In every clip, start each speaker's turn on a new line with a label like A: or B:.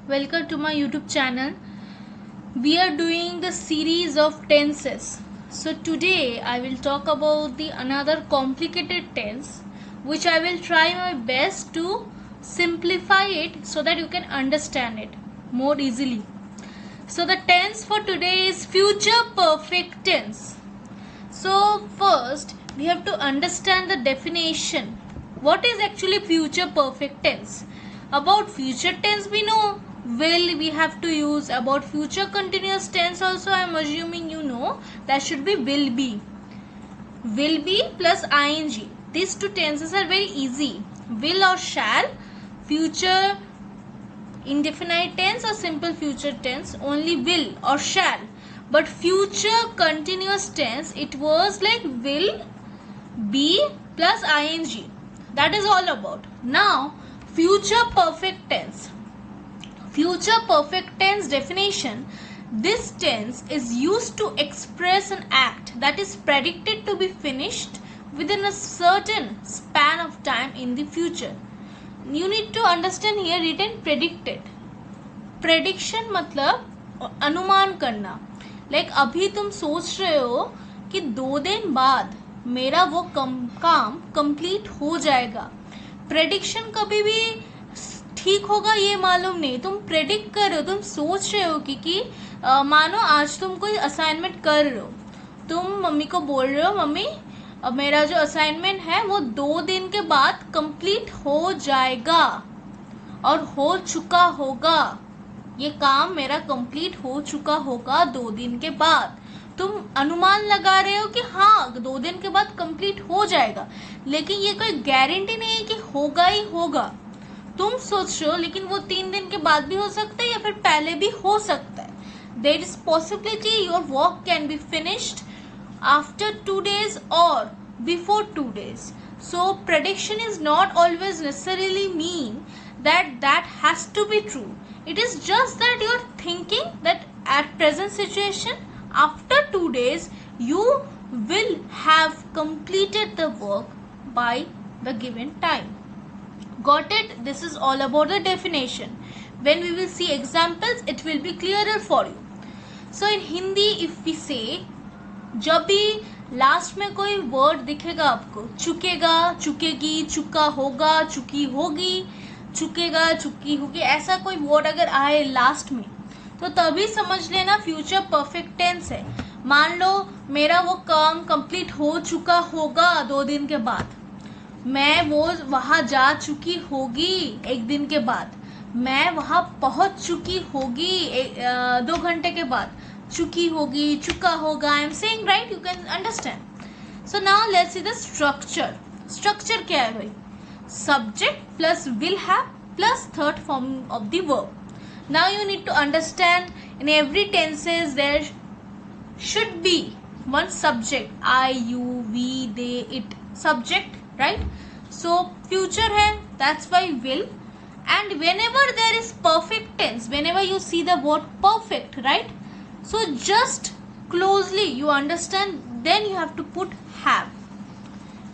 A: welcome to my YouTube channel. We are doing the series of tenses. So today I will talk about the another complicated tense, which I will try my best to simplify it so that you can understand it more easily. So the tense for today is future perfect tense. So first we have to understand the definition. What is actually future perfect tense? About future tense we know will we have to use. About future continuous tense also I am assuming you know that should be will be. Will be plus ing. These two tenses are very easy. Will or shall, future indefinite tense or simple future tense, only will or shall. But future continuous tense, it was like will be plus ing. That is all about. Now future perfect tense. Future perfect tense definition. This tense is used to express an act that is predicted to be finished within a certain span of time in the future. You need to understand here written predicted. Prediction मतलब अनुमान करना. Like अभी तुम सोच रहे हो कि 2 दिन बाद मेरा वो काम कंप्लीट हो जाएगा. प्रेडिक्शन कभी भी ठीक होगा ये मालूम नहीं. तुम प्रेडिक्ट कर रहे हो, तुम सोच रहे हो कि मानो आज तुम कोई असाइनमेंट कर रहे हो, तुम मम्मी को बोल रहे हो मम्मी मेरा जो असाइनमेंट है वो 2 दिन के बाद कंप्लीट हो जाएगा और हो चुका होगा. ये काम मेरा कंप्लीट हो चुका होगा 2 दिन के बाद. तुम अनुमान लगा रहे हो कि हाँ 2 दिन के बाद कंप्लीट हो जाएगा, लेकिन ये कोई गारंटी नहीं है कि होगा ही होगा. तुम सोच रहे हो लेकिन वो 3 दिन के बाद भी हो सकता है या फिर पहले भी हो सकता है. There is possibility your work can be finished after 2 days और before 2 days. So prediction is not always necessarily mean that has to be true. It is just that you are thinking that at present situation after 2 days you will have completed the work by the given time. Got it? This is all about the definition. When we will see examples it will be clearer for you. So in Hindi if we say, जब भी last में कोई word दिखेगा आपको, चुकेगा, चुकेगी, चुका होगा, चुकी होगी, चुकेगा, चुकी होगी, ऐसा कोई वर्ड अगर आए लास्ट में तो तभी समझ लेना फ्यूचर परफेक्ट टेंस है. मान लो मेरा वो काम कंप्लीट हो चुका होगा 2 दिन के बाद, मैं वो वहाँ जा चुकी होगी 1 दिन के बाद, मैं वहाँ पहुँच चुकी होगी 2 घंटे के बाद, चुकी होगी, चुका होगा. I am saying right, you can understand. So now let's see the structure. Structure क्या है भाई? Subject plus will have plus third form of the verb. Now you need to understand in every tenses there should be one subject. I, you, we, they, it. Subject, right? So future है, that's why will. And whenever there is perfect tense, whenever you see the word perfect, right? So just closely you understand, then you have to put have.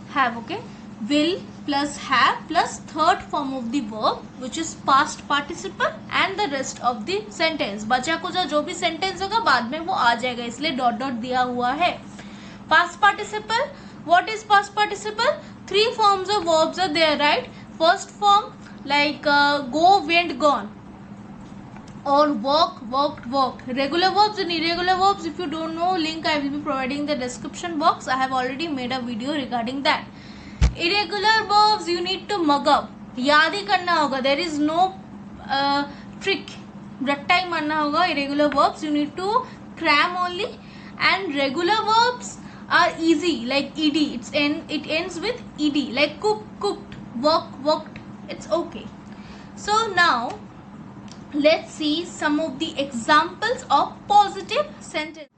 A: Have, okay? Will plus have plus third form of the verb which is past participle and the rest of the sentence. बचा कुचा जो भी sentence होगा बाद में वो आ जाएगा, इसलिए dot dot दिया हुआ है. Past participle. What is past participle? 3 forms of verbs are there, right? First form like go, went, gone, or walk, walked, walked. Regular verbs and irregular verbs, if you don't know, link I will be providing in the description box. I have already made a video regarding that. Irregular verbs you need to mug up, याद ही करना होगा. There is no trick. रट्टा ही मारना होगा. Irregular verbs you need to cram only, and regular verbs are easy like ed. It ends with ed, like cook, cooked, work, worked. It's okay. So now let's see some of the examples of positive sentence.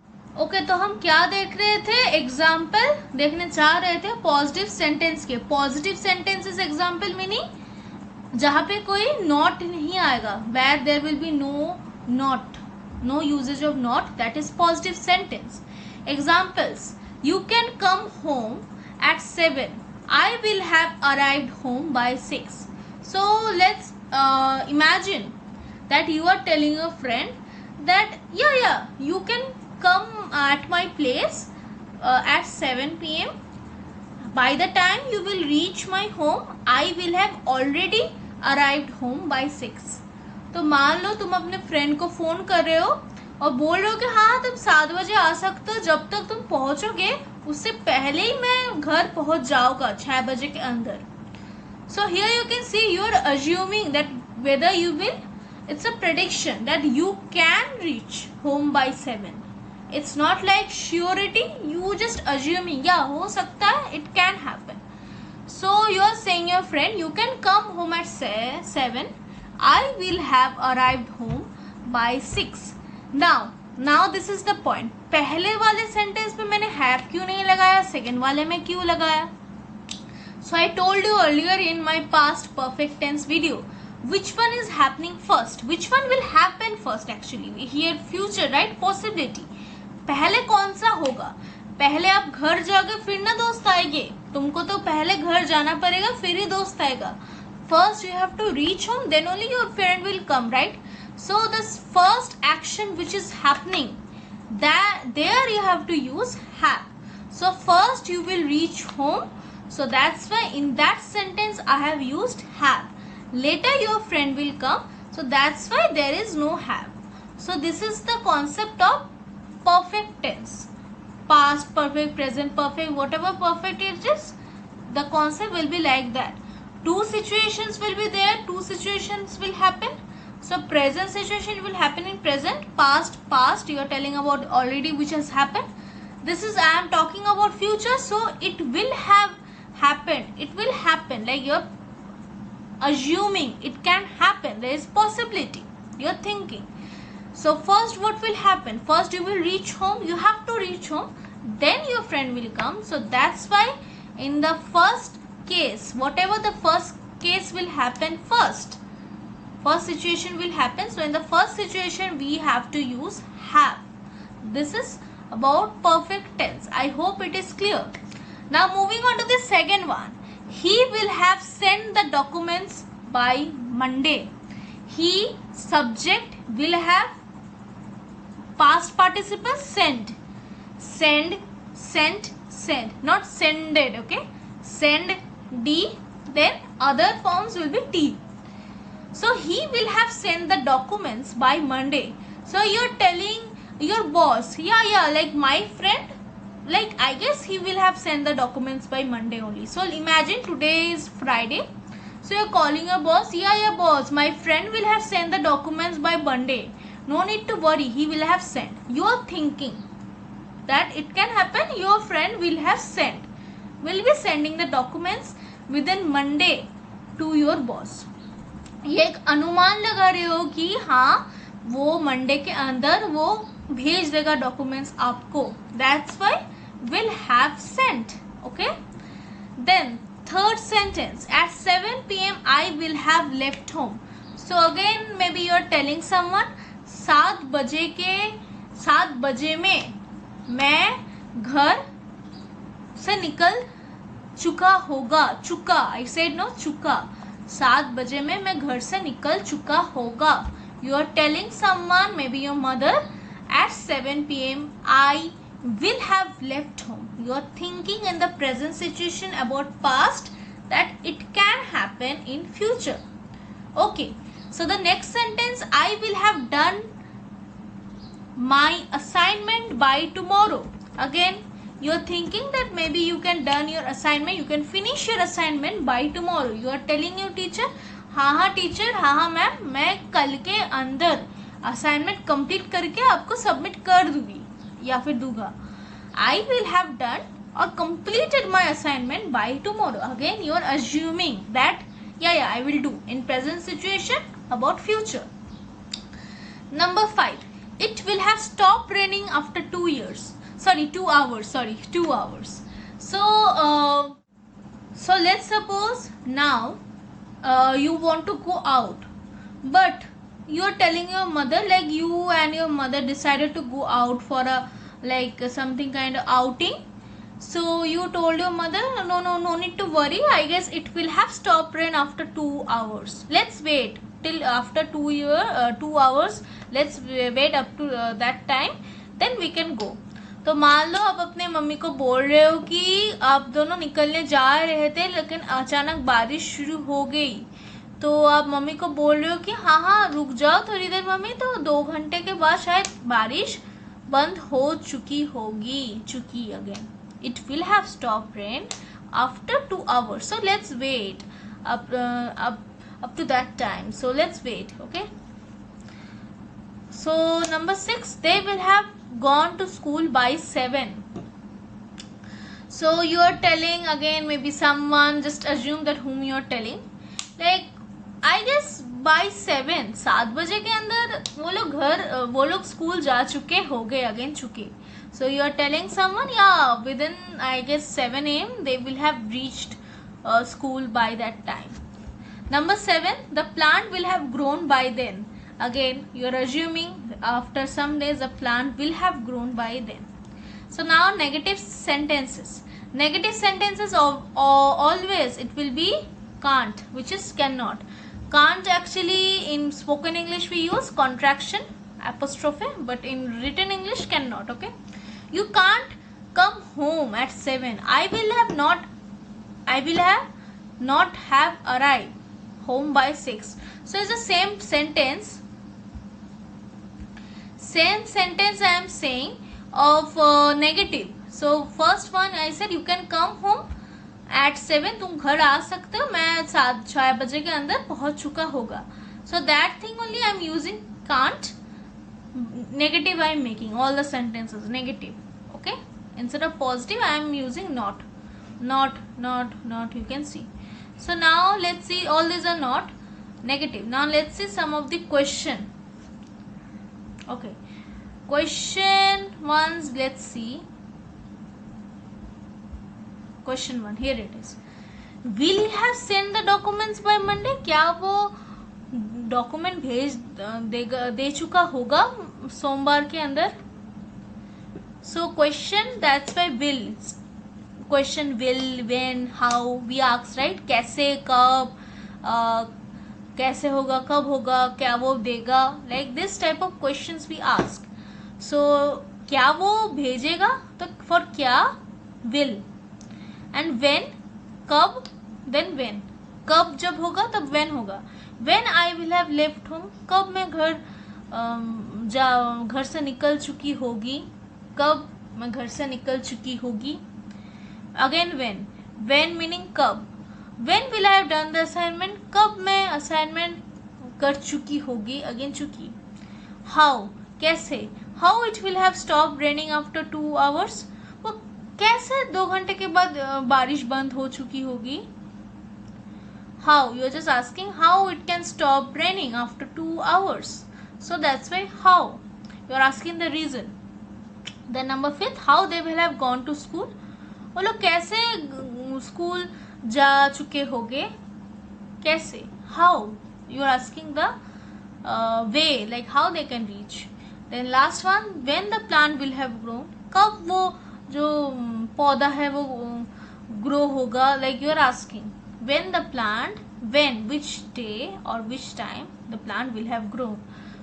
A: Okay तो हम क्या देख रहे थे? Example देखने चाह रहे थे पॉजिटिव सेंटेंस के. पॉजिटिव सेंटेंसेस एग्जाम्पल मीनिंग जहाँ पे कोई नॉट नहीं आएगा, where there will be no not, no usages of not, that is positive sentence. Examples, you can come home at 7. I will have arrived home by 6. So let's imagine that you are telling your friend that yeah, you can come at my place at 7 p.m. By the time you will reach my home, I will have already arrived home by 6. तो मान लो तुम अपने friend को phone कर रहे हो और बोल रहे हो कि हाँ तुम 7 बजे आ सकते हो, जब तक तुम पहुंचोगे उससे पहले ही मैं घर पहुंच जाऊंगा 6 बजे के अंदर. So here you can see you are assuming that whether you will, it's a prediction that you can reach home by 7. It's not like surety, you just assuming, yeah, हो सकता है, it can happen. So you are saying your friend, you can come home at 7, I will have arrived home by 6. Now this is the point. पहले वाले sentence में मैंने have क्यों नहीं लगाया, सेकेंड वाले में क्यों लगाया? So I told you earlier in my past perfect tense video, which one is happening first, which one will happen first actually, here future, right, possibility. पहले कौन सा होगा? पहले आप घर जाओगे फिर ना दोस्त आएंगे, तुमको तो पहले घर जाना पड़ेगा फिर ही दोस्त आएगा. First you have to reach home, then only your friend will come, right? So this first action which is happening, that there you have to use have. So first you will reach home, so that's why in that sentence I have used have. Later your friend will come, so that's why there is no have. So this is the concept of perfect tense. Past perfect, present perfect, whatever perfect it is, the concept will be like that. Two situations will be there, two situations will happen. So present situation will happen in present, past you are telling about already which has happened. This is I am talking about future, so it will have happened, it will happen, like you are assuming it can happen, there is possibility, you are thinking. So first what will happen? First you will reach home, you have to reach home, then your friend will come. So that's why in the first case, whatever the first case will happen first situation will happen. So in the first situation we have to use have. This is about perfect tense. I hope it is clear. Now moving on to the second one. He will have sent the documents by Monday. He, subject, will have past participle sent, sent, not sended, okay? Send D, then other forms will be T. So he will have sent the documents by Monday. So you're telling your boss, yeah, like my friend, like I guess he will have sent the documents by Monday only. So imagine today is Friday. So you're calling your boss, yeah boss, my friend will have sent the documents by Monday. No need to worry, he will have sent. You are thinking that it can happen, your friend will have sent, will be sending the documents within Monday to your boss. ये एक अनुमान लगा रहे हो कि हाँ वो Monday के अंदर वो भेज देगा डॉक्यूमेंट्स आपको. That's why will have sent. Okay. Then third sentence, at 7 p.m. I will have left home. So again maybe you are telling someone 7 बजे में मैं घर से निकल चुका होगा. चुका, I said no, चुका. 7 बजे में मैं घर से निकल चुका होगा. You are telling someone, maybe your mother, at 7 p.m. I will have left home. You are thinking in the present situation about past, that it can happen in future. Okay. So the next sentence, I will have done my assignment by tomorrow. Again, you are thinking that maybe you can done your assignment, you can finish your assignment by tomorrow. You are telling your teacher, हाँ teacher, हाँ ma'am, मैं कल के अंदर assignment complete करके आपको submit कर दूंगी या फिर दूंगा. I will have done or completed my assignment by tomorrow. Again, you are assuming that yeah, I will do in present situation about future. Number 5. It will have stopped raining after 2 hours. So let's suppose now you want to go out, but you are telling your mother, like you and your mother decided to go out for a something kind of outing. So you told your mother, no need to worry, I guess it will have stopped rain after 2 hours. Let's wait. till after 2 hours. Let's wait up to that time, then we can go. तो मान लो आप अपने mummy को बोल रहे हो कि आप दोनों निकलने जा रहे थे लेकिन अचानक बारिश शुरू हो गई, तो आप मम्मी को बोल रहे हो कि हाँ हाँ रुक जाओ थोड़ी देर मम्मी, तो 2 घंटे के बाद शायद बारिश बंद हो चुकी होगी. चुकी again, it will have stopped rain after 2 hours, so let's wait up to that time, so let's wait. Okay, so number 6, they will have gone to school by 7. So you are telling again, maybe someone, just assume that whom you are telling, like I guess by 7, 7 बजे के अंदर वो लोग school जा चुके हो गए, again चुके. So you are telling someone, yeah, within I guess 7 a.m. they will have reached school by that time. Number 7, the plant will have grown by then. Again, you are assuming after some days the plant will have grown by then. So now negative sentences. Negative sentences always it will be can't, which is cannot. Can't actually in spoken English we use contraction apostrophe, but in written English cannot. Okay, you can't come home at 7. I will have not have arrived home by 6. So it's the same sentence. Same sentence I am saying of negative. So first one I said you can come home at 7. तुम घर आ सकते हो, मैं 6 बजे के अंदर पहुंच चुका होगा. So that thing only I am using can't. Negative I am making all the sentences negative. Okay, instead of positive I am using not. You can see. So now let's see, all these are not negative. Now let's see some of the question. Okay, question ones, let's see. Question 1, here it is. Will he have sent the documents by Monday? क्या वो document दे चुका होगा सोमवार के अंदर? So question, that's why will. Question will, when, how we ask, right? कैसे, कब, कैसे होगा, कब होगा, क्या वो देगा, like this type of questions we ask. So क्या वो भेजेगा, तो for क्या will, and when कब, then when. कब जब होगा तब when होगा. When I will have left home, कब मैं घर से निकल चुकी होगी, कब मैं घर से निकल चुकी होगी. Again when meaning कब. When will I have done the assignment, कब मैं assignment कर चुकी होगी, again चुकी. How, कैसे. How it will have stopped raining after 2 hours, वो कैसे 2 घंटे के बाद बारिश बंद हो चुकी होगी. How, you are just asking how it can stop raining after 2 hours. So that's why how. You are asking the reason. Then number 5, how they will have gone to school. वो लोग कैसे स्कूल जा चुके होंगे, कैसे. How, you are asking the way, like how they can reach. Then last one, when the plant will have grown, कब वो जो पौधा है वो grow होगा, like you are asking when the plant, when, which day or which time the plant will have grown.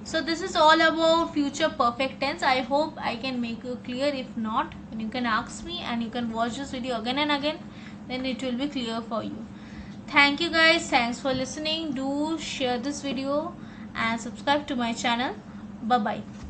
A: So this is all about future perfect tense. I hope I can make you clear. If not, you can ask me and you can watch this video again and again, then it will be clear for you. Thank you guys, thanks for listening. Do share this video and subscribe to my channel. Bye bye.